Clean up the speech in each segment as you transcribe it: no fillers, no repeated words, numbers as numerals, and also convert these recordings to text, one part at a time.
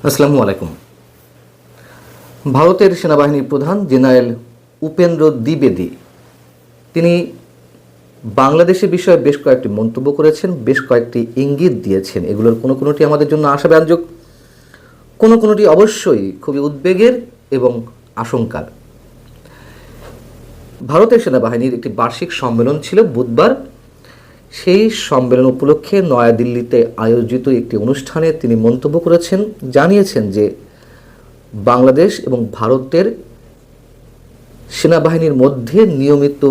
আসসালামু আলাইকুম। ভারতের সেনাবাহিনীর প্রধান জেনারেল উপেন্দ্র দ্বিবেদী তিনি বাংলাদেশের বিষয়ে বেশ কয়েকটি মন্তব্য করেছেন, বেশ কয়েকটি ইঙ্গিত দিয়েছেন। এগুলোর কোনো কোনোটি আমাদের জন্য আশাব্যঞ্জক, কোনো কোনোটি অবশ্যই খুবই উদ্বেগের এবং আশঙ্কার। ভারতের সেনাবাহিনীর একটি বার্ষিক সম্মেলন ছিল বুধবার। সেই সম্মেলন উপলক্ষে নয়াদিল্লিতে আয়োজিত একটি অনুষ্ঠানে তিনি মন্তব্য করেছেন, জানিয়েছেন যে বাংলাদেশ এবং ভারতের সেনাবাহিনীর মধ্যে নিয়মিত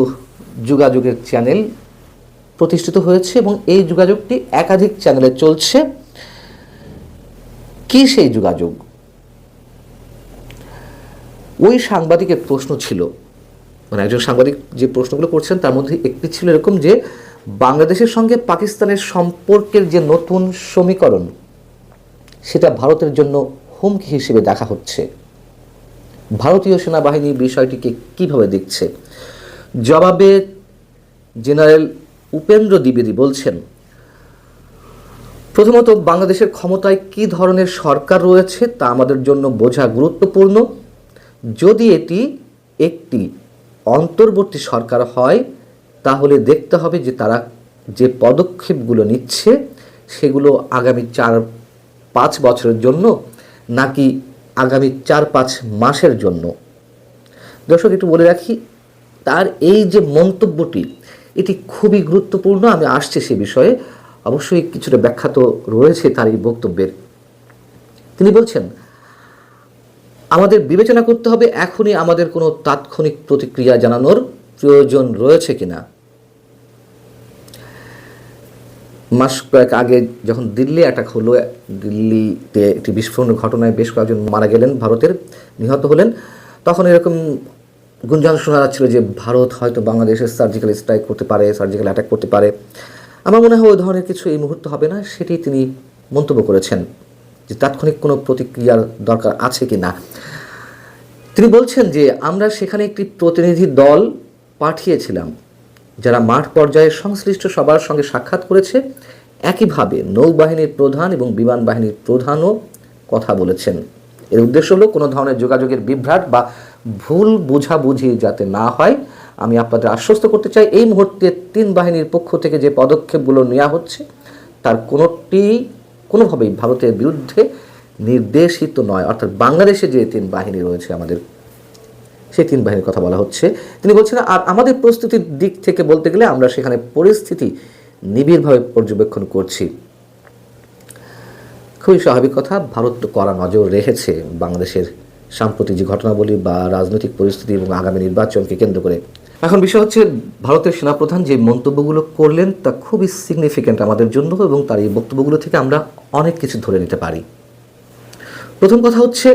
যোগাযোগের চ্যানেল প্রতিষ্ঠিত হয়েছে এবং এই যোগাযোগটি একাধিক চ্যানেলে চলছে। কি সেই যোগাযোগ? ওই সাংবাদিকের প্রশ্ন ছিল, মানে একজন সাংবাদিক যে প্রশ্নগুলো করছেন তার মধ্যে একটি ছিল এরকম যে বাংলাদেশের সঙ্গে পাকিস্তানের সম্পর্কের যে নতুন সমীকরণ সেটা ভারতের জন্য হুমকি হিসেবে দেখা হচ্ছে। ভারতীয় সেনাবাহিনী বিষয়টিকে কিভাবে দেখছে? জবাবে জেনারেল উপেন্দ্র দ্বিবেদী বলছেন, প্রথমত বাংলাদেশের ক্ষমতায় কী ধরনের সরকার রয়েছে তা আমাদের জন্য বোঝা গুরুত্বপূর্ণ। যদি এটি একটি অন্তর্বর্তী সরকার হয় তাহলে দেখতে হবে যে তারা যে পদক্ষেপগুলো নিচ্ছে সেগুলো আগামী 4-5 বছরের জন্য নাকি আগামী 4-5 মাসের জন্য। দর্শক, একটু বলে রাখি, তার এই যে মন্তব্যটি এটি খুবই গুরুত্বপূর্ণ। আমি আসছি সে বিষয়ে, অবশ্যই কিছুটা ব্যাখ্যা তো রয়েছে তার এই বক্তব্যের। তিনি বলছেন, আমাদের বিবেচনা করতে হবে এখনই আমাদের কোনো তাৎক্ষণিক প্রতিক্রিয়া জানানোর প্রয়োজন রয়েছে কিনা। মাস কয়েক আগে যখন দিল্লি অ্যাটাক হলো, দিল্লিতে একটি বিস্ফোরণের ঘটনায় বেশ কয়েকজন মারা গেলেন, ভারতের নিহত হলেন, তখন এরকম গুঞ্জন শোনা যাচ্ছিল যে ভারত হয়তো বাংলাদেশের সার্জিক্যাল স্ট্রাইক করতে পারে, সার্জিক্যাল অ্যাটাক করতে পারে। আমার মনে হয় ওই ধরনের কিছু এই মুহূর্তে হবে না, সেটি তিনি মন্তব্য করেছেন যে তাৎক্ষণিক কোনো প্রতিক্রিয়ার দরকার আছে কি না। তিনি বলছেন যে আমরা সেখানে একটি প্রতিনিধি দল পাঠিয়েছিলাম যারা মাঠ পর্যায়ে সংশ্লিষ্ট সবার সঙ্গে সাক্ষাৎ করেছে। একইভাবে নৌবাহিনীর প্রধান এবং বিমান বাহিনীর প্রধানও কথা বলেছেন। এর উদ্দেশ্য হলো কোনো ধরনের যোগাযোগের বিভ্রাট বা ভুল বোঝাবুঝি যাতে না হয়। আমি আপনাদের আশ্বস্ত করতে চাই, এই মুহূর্তে 3 বাহিনীর পক্ষ থেকে যে পদক্ষেপগুলো নেওয়া হচ্ছে তার কোনোভাবেই ভারতের বিরুদ্ধে নির্দেশিত নয়। অর্থাৎ বাংলাদেশে যে 3 বাহিনী রয়েছে আমাদের, সেই 3 বাহিনীর কথা বলা হচ্ছে। তিনি বলছেন, আর আমাদের প্রস্তুতির দিক থেকে বলতে গেলে আমরা সেখানে পরিস্থিতি নিবিড়ভাবে পর্যবেক্ষণ করছি। খুবই স্বাভাবিক কথা, ভারত তো কড়া নজর রেখেছে বাংলাদেশের সাম্প্রতিক যে ঘটনাবলী বা রাজনৈতিক পরিস্থিতি এবং আগামী নির্বাচনকে কেন্দ্র করে। এখন বিষয় হচ্ছে, ভারতের সেনাপ্রধান যে মন্তব্যগুলো করলেন তা খুবই সিগনিফিক্যান্ট আমাদের জন্য এবং তার এই বক্তব্যগুলো থেকে আমরা অনেক কিছু ধরে নিতে পারি। প্রথম কথা হচ্ছে,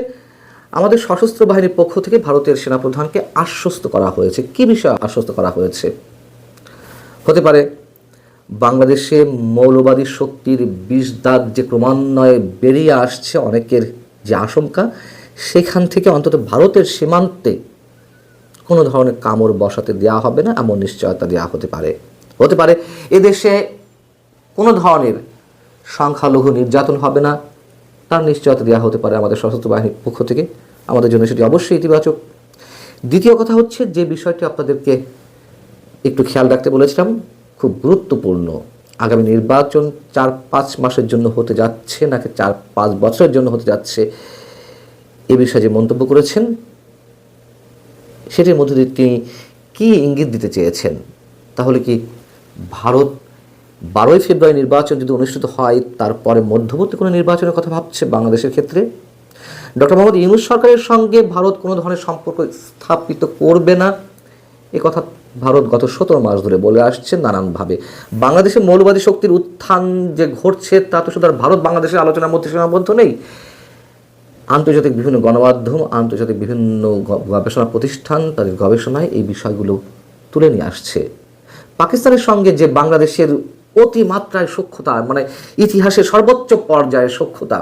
আমাদের সশস্ত্র বাহিনীর পক্ষ থেকে ভারতের সেনাপ্রধানকে আশ্বস্ত করা হয়েছে। কি বিষয়ে আশ্বস্ত করা হয়েছে? হতে পারে বাংলাদেশে মৌলবাদী শক্তির বিষদাগ যে ক্রমান্বয়ে বেরিয়ে আসছে, অনেকের যে আশঙ্কা, সেখান থেকে অন্তত ভারতের সীমান্তে কোনো ধরনের কামড় বসাতে দেওয়া হবে না এমন নিশ্চয়তা দেওয়া হতে পারে এদেশে কোনো ধরনের সংখ্যালঘু নির্যাতন হবে না তার নিশ্চয়তা দেওয়া হতে পারে আমাদের সশস্ত্র বাহিনীর পক্ষ থেকে। আমাদের জন্য সেটি অবশ্যই ইতিবাচক। দ্বিতীয় কথা হচ্ছে, যে বিষয়টি আপনাদেরকে একটু খেয়াল রাখতে বলেছিলাম, খুব গুরুত্বপূর্ণ, আগামী নির্বাচন 4-5 মাসের জন্য হতে যাচ্ছে নাকি 4-5 বছরের জন্য হতে যাচ্ছে, এ বিষয়ে যে মন্তব্য করেছেন সেটির মধ্যে দিয়ে তিনি কী ইঙ্গিত দিতে চেয়েছেন? তাহলে কি ভারত 12ই ফেব্রুয়ারি নির্বাচন যদি অনুষ্ঠিত হয় তারপরে মধ্যবর্তী কোনো নির্বাচনের কথা ভাবছে বাংলাদেশের ক্ষেত্রে? ডক্টর মোহাম্মদ ইউনূস সরকারের সঙ্গে ভারত কোনো ধরনের সম্পর্ক স্থাপিত করবে না, এ কথা ভারত গত 17 মাস ধরে বলে আসছে নানানভাবে। বাংলাদেশে মৌলবাদী শক্তির উত্থান যে ঘটছে তা তো শুধু আর ভারত বাংলাদেশের আলোচনার মধ্যে সীমাবদ্ধ নেই। আন্তর্জাতিক বিভিন্ন গণমাধ্যম, আন্তর্জাতিক বিভিন্ন গবেষণা প্রতিষ্ঠান তাদের গবেষণায় এই বিষয়গুলো তুলে নিয়ে আসছে। পাকিস্তানের সঙ্গে যে বাংলাদেশের অতিমাত্রায় সখ্যতা, মানে ইতিহাসের সর্বোচ্চ পর্যায়ের সখ্যতা,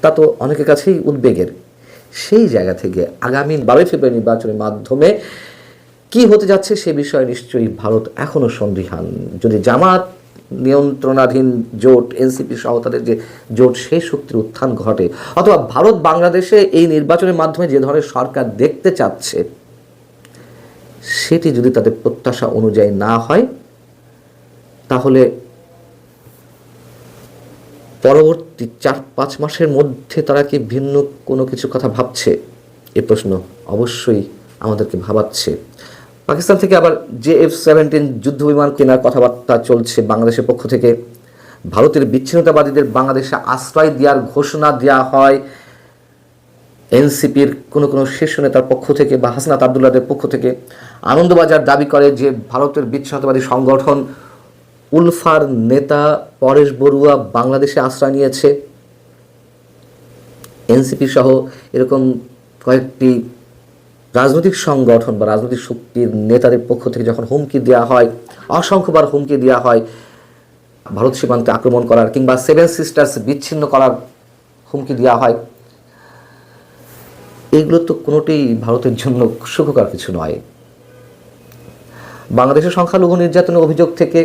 তা তো অনেকের কাছেই উদ্বেগের। সেই জায়গা থেকে আগামী 12ই ফেব্রুয়ারি নির্বাচনের মাধ্যমে কি হতে যাচ্ছে সে বিষয়ে নিশ্চয়ই ভারত এখনও সন্দিহান। যদি জামাত নিয়ন্ত্রণাধীন জোট এনসিপি সহ তাদের যে জোট, সেই শক্তির উত্থান ঘটে, অথবা ভারত বাংলাদেশে এই নির্বাচনের মাধ্যমে যে ধরনের সরকার দেখতে চাচ্ছে সেটি যদি তাদের প্রত্যাশা অনুযায়ী না হয়, তাহলে পরবর্তী 4-5 মাসের মধ্যে তারা কি ভিন্ন কোনো কিছু কথা ভাবছে? এ প্রশ্ন অবশ্যই আমাদেরকে ভাবাচ্ছে। পাকিস্তান থেকে আবার JF-17 যুদ্ধবিমান কেনার কথাবার্তা চলছে বাংলাদেশের পক্ষ থেকে। ভারতের বিচ্ছিন্নতাবাদীদের বাংলাদেশে আশ্রয় দেওয়ার ঘোষণা দেওয়া হয় এনসিপির কোনো কোনো শীর্ষ নেতার পক্ষ থেকে বা হাসনাত আবদুল্লাহদের পক্ষ থেকে। আনন্দবাজার দাবি করে যে ভারতের বিচ্ছিন্নতাবাদী সংগঠন উলফার নেতা পরেশ বড়ুয়া বাংলাদেশে আশ্রয় নিয়েছে। এনসিপি সহ এরকম কয়েকটি রাজনৈতিক সংগঠন বা রাজনৈতিক শক্তির নেতাদের পক্ষ থেকে যখন হুমকি দেওয়া হয়, অসংখ্যবার হুমকি দেওয়া হয় ভারত সীমান্তে আক্রমণ করার কিংবা 7 সিস্টার্স বিচ্ছিন্ন করার হুমকি দেওয়া হয়, এগুলো তো কোনোটাই ভারতের জন্য সুখকর কিছু নয়। বাংলাদেশের সংখ্যালঘু নির্যাতনের অভিযোগ থেকে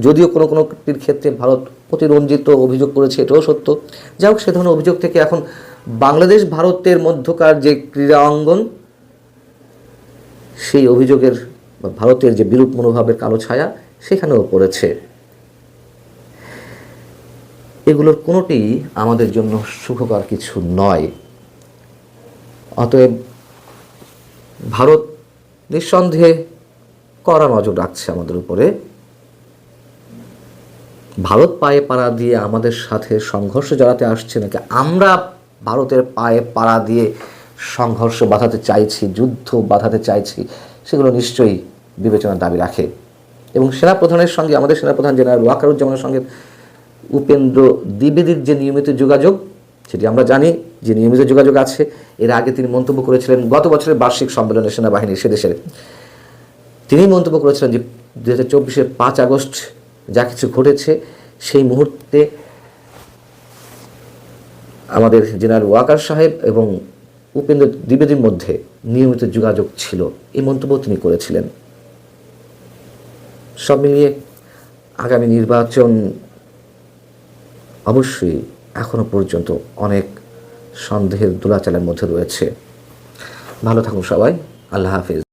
যদিও কোনো কোনো ক্ষেত্রে ভারত প্রতিরঞ্জিত অভিযোগ করেছে, এটাও সত্য। যাই হোক, সে ধরনের অভিযোগ থেকে এখন বাংলাদেশ ভারতের মধ্যকার যে ক্রীড়া অঙ্গন, সেই অভিযোগের বা ভারতের যে বিরূপ মনোভাবের কালো ছায়া সেখানেও পড়েছে। এগুলোর কোনোটিই আমাদের জন্য সুখকর কিছু নয়। অতএব ভারত নিঃসন্দেহে কড়া নজর রাখছে আমাদের উপরে। ভারত পায়ে পাড়া দিয়ে আমাদের সাথে সংঘর্ষ জড়াতে আসছে নাকি আমরা ভারতের পায়ে পাড়া দিয়ে সংঘর্ষ বাঁধাতে চাইছি, যুদ্ধ বাঁধাতে চাইছি, সেগুলো নিশ্চয়ই বিবেচনার দাবি রাখে। এবং সেনাপ্রধানের সঙ্গে, আমাদের সেনাপ্রধান জেনারেল ওয়াকারুজ্জামানের সঙ্গে উপেন্দ্র দ্বিবেদীর যে নিয়মিত যোগাযোগ, সেটি আমরা জানি যে নিয়মিত যোগাযোগ আছে। এর আগে তিনি মন্তব্য করেছিলেন গত বছরের বার্ষিক সম্মেলনে সেনাবাহিনীর সে দেশের, তিনি মন্তব্য করেছিলেন যে 2024-এর 5 আগস্ট যা কিছু ঘটেছে সেই মুহূর্তে আমাদের জেনারেল ওয়াকার সাহেব এবং উপেন্দ্র দ্বিবেদীর মধ্যে নিয়মিত যোগাযোগ ছিল, এই মন্তব্য তিনি করেছিলেন। সব মিলিয়ে আগামী নির্বাচন অবশ্যই এখনো পর্যন্ত অনেক সন্দেহের দোলাচলের মধ্যে রয়েছে। ভালো থাকুন সবাই, আল্লাহ হাফিজ।